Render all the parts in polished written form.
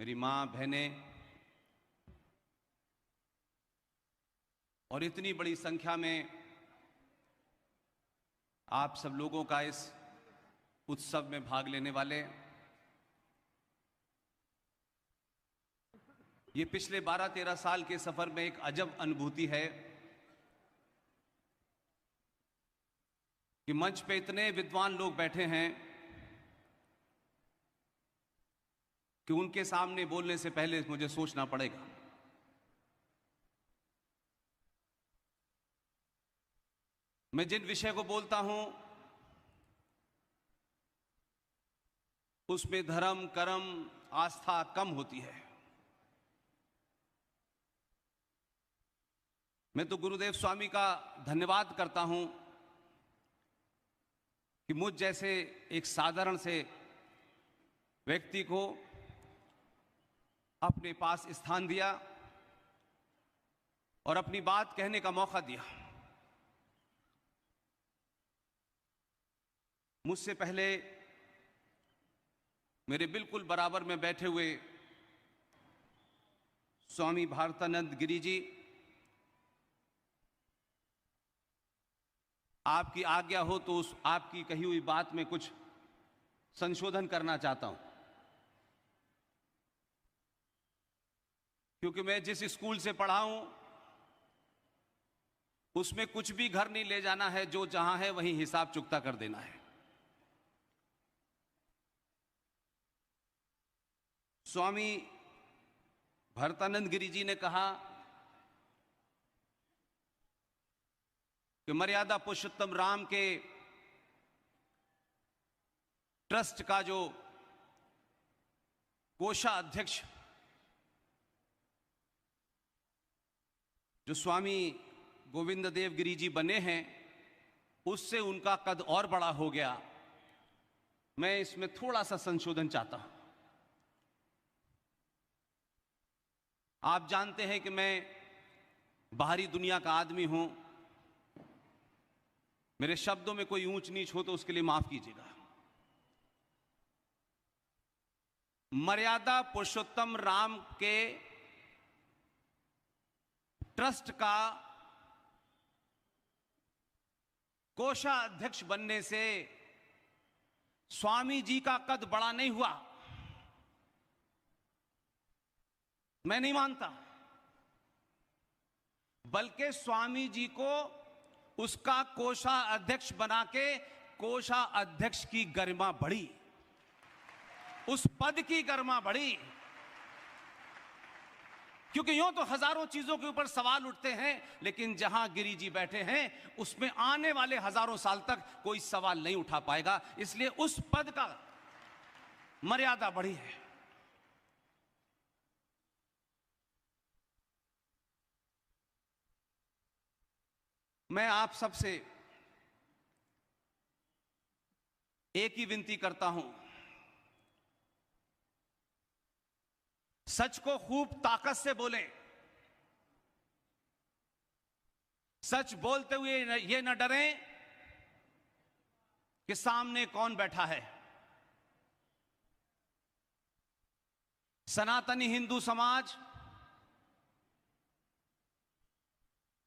मेरी माँ, बहनें और इतनी बड़ी संख्या में आप सब लोगों का इस उत्सव में भाग लेने वाले, ये पिछले 12-13 साल के सफर में एक अजब अनुभूति है कि मंच पे इतने विद्वान लोग बैठे हैं कि उनके सामने बोलने से पहले मुझे सोचना पड़ेगा। मैं जिन विषय को बोलता हूं उसमें धर्म, कर्म, आस्था कम होती है। मैं तो गुरुदेव स्वामी का धन्यवाद करता हूं कि मुझ जैसे एक साधारण से व्यक्ति को अपने पास स्थान दिया और अपनी बात कहने का मौका दिया। मुझसे पहले मेरे बिल्कुल बराबर में बैठे हुए स्वामी भारतानंद गिरी जी, आपकी आज्ञा हो तो उस आपकी कही हुई बात में कुछ संशोधन करना चाहता हूं, क्योंकि मैं जिस स्कूल से पढ़ा हूं उसमें कुछ भी घर नहीं ले जाना है, जो जहां है वहीं हिसाब चुकता कर देना है। स्वामी भरतानंद गिरी जी ने कहा कि मर्यादा पुरुषोत्तम राम के ट्रस्ट का जो कोषाध्यक्ष जो स्वामी गोविंद देव गिरी जी बने हैं, उससे उनका कद और बड़ा हो गया। मैं इसमें थोड़ा सा संशोधन चाहता हूं। आप जानते हैं कि मैं बाहरी दुनिया का आदमी हूं, मेरे शब्दों में कोई ऊंच नीच हो तो उसके लिए माफ कीजिएगा। मर्यादा पुरुषोत्तम राम के ट्रस्ट का कोषाध्यक्ष बनने से स्वामी जी का कद बड़ा नहीं हुआ, मैं नहीं मानता, बल्कि स्वामी जी को उसका कोषाध्यक्ष बना के कोषाध्यक्ष की गरिमा बढ़ी, उस पद की गरिमा बढ़ी। क्योंकि यूं तो हजारों चीजों के ऊपर सवाल उठते हैं, लेकिन जहां गिरी जी बैठे हैं उसमें आने वाले हजारों साल तक कोई सवाल नहीं उठा पाएगा, इसलिए उस पद का मर्यादा बढ़ी है। मैं आप सबसे एक ही विनती करता हूं, सच को खूब ताकत से बोलें। सच बोलते हुए ये न डरें कि सामने कौन बैठा है। सनातनी हिंदू समाज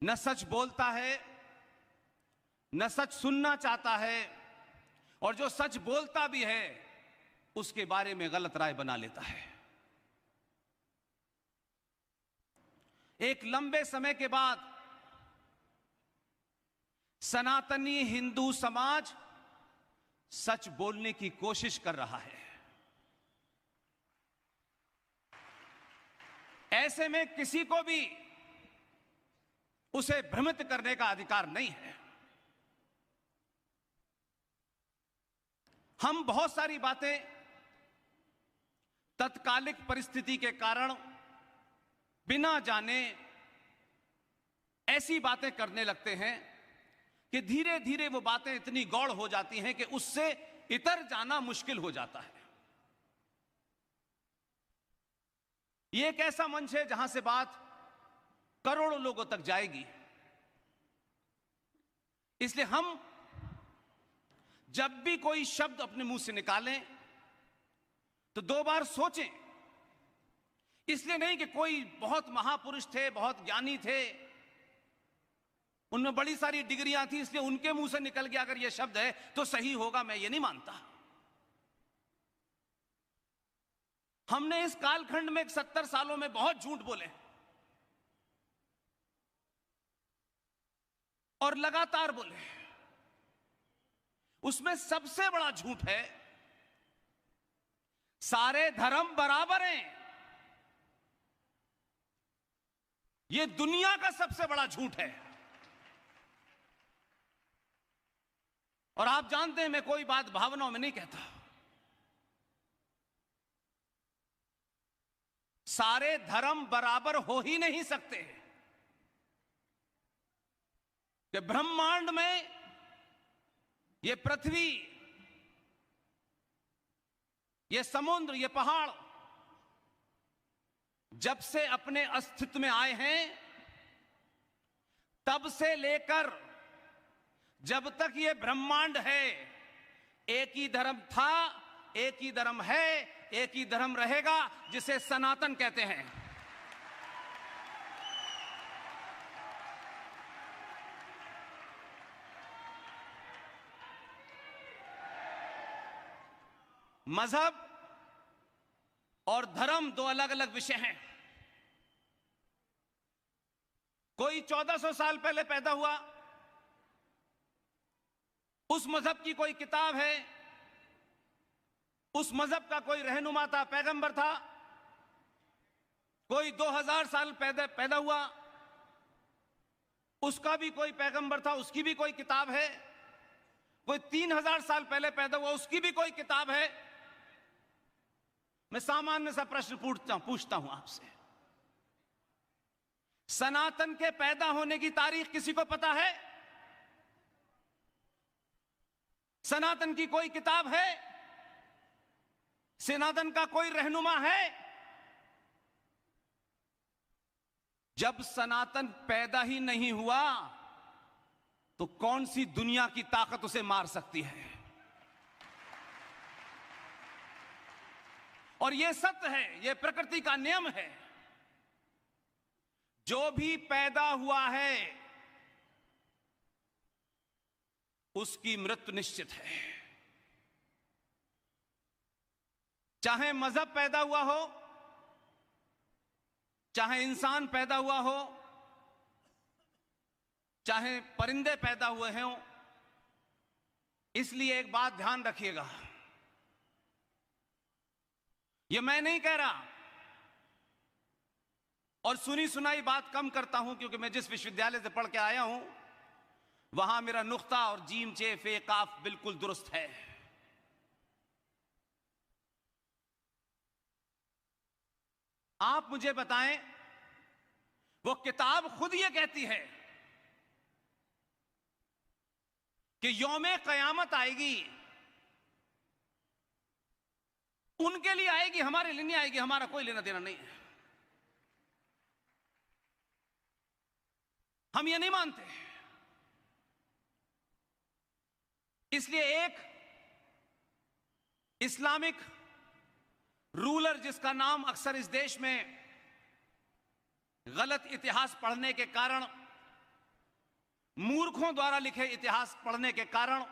न सच बोलता है, न सच सुनना चाहता है, और जो सच बोलता भी है उसके बारे में गलत राय बना लेता है। एक लंबे समय के बाद सनातनी हिंदू समाज सच बोलने की कोशिश कर रहा है। ऐसे में किसी को भी उसे भ्रमित करने का अधिकार नहीं है। हम बहुत सारी बातें तत्कालिक परिस्थिति के कारण बिना जाने ऐसी बातें करने लगते हैं कि धीरे धीरे वो बातें इतनी गौड़ हो जाती हैं कि उससे इतर जाना मुश्किल हो जाता है। ये एक ऐसा मंच है जहां से बात करोड़ों लोगों तक जाएगी, इसलिए हम जब भी कोई शब्द अपने मुंह से निकालें तो 2 बार सोचें इसलिए नहीं कि कोई बहुत महापुरुष थे, बहुत ज्ञानी थे, उनमें बड़ी सारी डिग्रियां थी, इसलिए उनके मुंह से निकल गया अगर यह शब्द है तो सही होगा, मैं ये नहीं मानता। हमने इस कालखंड में 70 सालों में बहुत झूठ बोले और लगातार बोले। उसमें सबसे बड़ा झूठ है सारे धर्म बराबर हैं। यह दुनिया का सबसे बड़ा झूठ है। और आप जानते हैं मैं कोई बात भावनाओं में नहीं कहता। सारे धर्म बराबर हो ही नहीं सकते कि ब्रह्मांड में ये पृथ्वी, ये समुद्र, ये पहाड़ जब से अपने अस्तित्व में आए हैं तब से लेकर जब तक ये ब्रह्मांड है, एक ही धर्म था, एक ही धर्म है, एक ही धर्म रहेगा, जिसे सनातन कहते हैं। मजहब और धर्म दो अलग अलग विषय हैं। कोई 1400 साल पहले पैदा हुआ, उस मजहब की कोई किताब है, उस मजहब का कोई रहनुमा था, पैगंबर था। कोई 2000 साल पैदा हुआ, उसका भी कोई पैगंबर था, उसकी भी कोई किताब है। कोई 3000 साल पहले पैदा हुआ, उसकी भी कोई किताब है। मैं सामान्य सा प्रश्न पूछता हूं आपसे, सनातन के पैदा होने की तारीख किसी को पता है? सनातन की कोई किताब है? सनातन का कोई रहनुमा है? जब सनातन पैदा ही नहीं हुआ तो कौन सी दुनिया की ताकत उसे मार सकती है? और यह सत्य है, यह प्रकृति का नियम है। जो भी पैदा हुआ है उसकी मृत्यु निश्चित है। चाहे मजहब पैदा हुआ हो, चाहे इंसान पैदा हुआ हो, चाहे परिंदे पैदा हुए हों। इसलिए एक बात ध्यान रखिएगा, यह मैं नहीं कह रहा, और सुनी सुनाई बात कम करता हूं, क्योंकि मैं जिस विश्वविद्यालय से पढ़ के आया हूं वहां मेरा नुक्ता और जीम चे फे काफ बिल्कुल दुरुस्त है। आप मुझे बताएं, वो किताब खुद ये कहती है कि यौमे कयामत आएगी, उनके लिए आएगी, हमारे लिए नहीं आएगी, हमारा कोई लेना देना नहीं है। हम ये नहीं मानते। इसलिए एक इस्लामिक रूलर, जिसका नाम अक्सर इस देश में गलत इतिहास पढ़ने के कारण, मूर्खों द्वारा लिखे इतिहास पढ़ने के कारण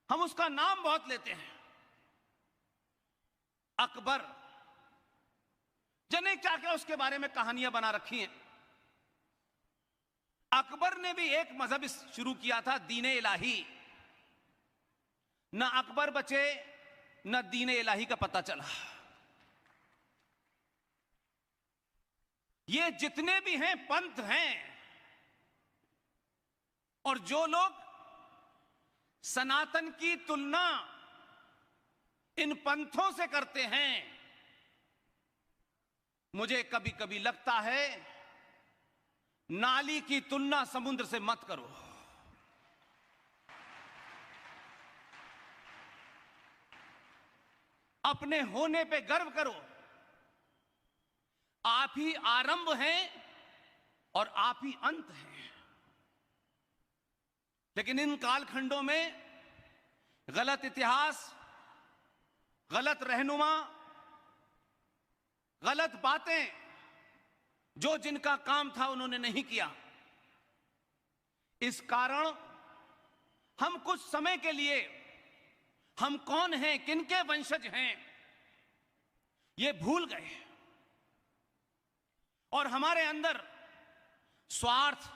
हम उसका नाम बहुत लेते हैं, अकबर। जने क्या क्या उसके बारे में कहानियां बना रखी हैं। अकबर ने भी एक मजहब शुरू किया था, दीने इलाही। न अकबर बचे न दीने इलाही का पता चला। ये जितने भी हैं पंथ हैं, और जो लोग सनातन की तुलना इन पंथों से करते हैं, मुझे कभी कभी लगता है नाली की तुलना समुद्र से मत करो। अपने होने पे गर्व करो। आप ही आरंभ हैं और आप ही अंत हैं। लेकिन इन कालखंडों में गलत इतिहास, गलत रहनुमा, गलत बातें जो जिनका काम था उन्होंने नहीं किया। इस कारण हम कुछ समय के लिए हम कौन हैं, किनके वंशज हैं, ये भूल गए और हमारे अंदर स्वार्थ,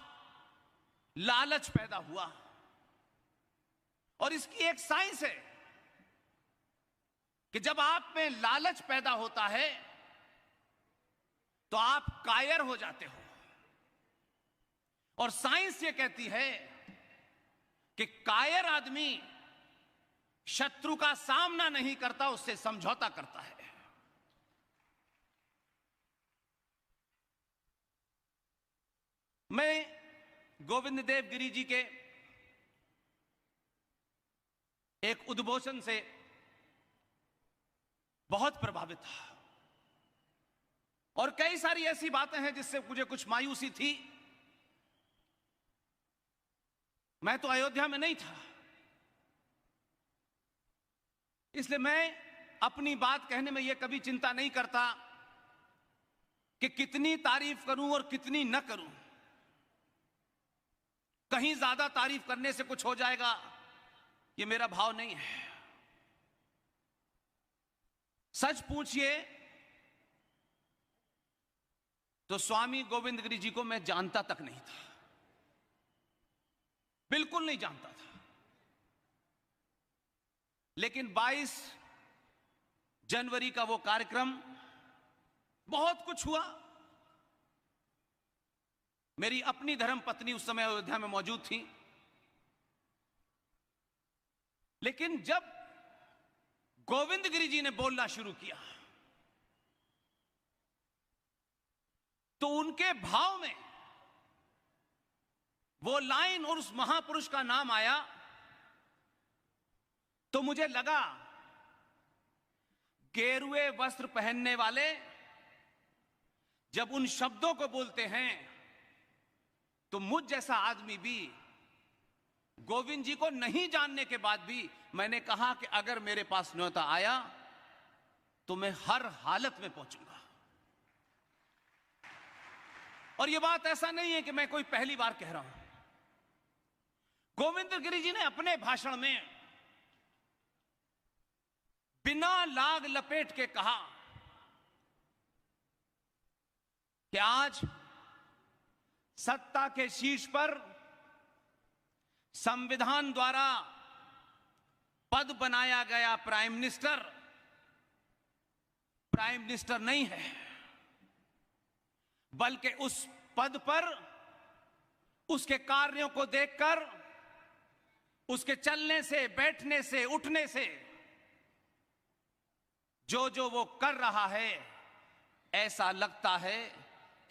लालच पैदा हुआ। और इसकी एक साइंस है कि जब आप में लालच पैदा होता है तो आप कायर हो जाते हो। और साइंस ये कहती है कि कायर आदमी शत्रु का सामना नहीं करता, उससे समझौता करता है। मैं गोविंद देव गिरी जी के एक उद्बोधन से बहुत प्रभावित था और कई सारी ऐसी बातें हैं जिससे मुझे कुछ मायूसी थी। मैं तो अयोध्या में नहीं था, इसलिए मैं अपनी बात कहने में यह कभी चिंता नहीं करता कि कितनी तारीफ करूं और कितनी न करूं। कहीं ज्यादा तारीफ करने से कुछ हो जाएगा, ये मेरा भाव नहीं है। सच पूछिए तो स्वामी गोविंद गिरी जी को मैं जानता तक नहीं था, बिल्कुल नहीं जानता था। लेकिन 22 जनवरी का वो कार्यक्रम, बहुत कुछ हुआ। मेरी अपनी धर्म पत्नी उस समय अयोध्या में मौजूद थी, लेकिन जब गोविंद गिरी जी ने बोलना शुरू किया तो उनके भाव में वो लाइन और उस महापुरुष का नाम आया तो मुझे लगा गेरुए वस्त्र पहनने वाले जब उन शब्दों को बोलते हैं तो मुझ जैसा आदमी भी गोविंद जी को नहीं जानने के बाद भी मैंने कहा कि अगर मेरे पास न्योता आया तो मैं हर हालत में पहुंचूंगा। और यह बात ऐसा नहीं है कि मैं कोई पहली बार कह रहा हूं। गोविंद गिरी जी ने अपने भाषण में बिना लाग लपेट के कहा कि आज सत्ता के शीर्ष पर संविधान द्वारा पद बनाया गया प्राइम मिनिस्टर नहीं है, बल्कि उस पद पर उसके कार्यों को देखकर, उसके चलने से, बैठने से, उठने से जो वो कर रहा है ऐसा लगता है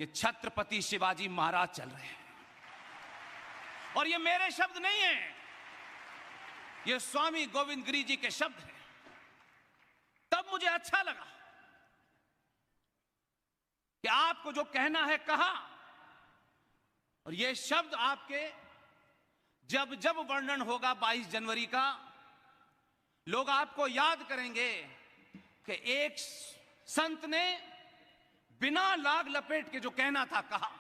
कि छत्रपति शिवाजी महाराज चल रहे हैं। और ये मेरे शब्द नहीं हैं, ये स्वामी गोविंद गिरी जी के शब्द हैं। तब मुझे अच्छा लगा कि आपको जो कहना है कहा, और ये शब्द आपके जब जब वर्णन होगा 22 जनवरी का, लोग आपको याद करेंगे कि एक संत ने बिना लाग लपेट के जो कहना था कहा।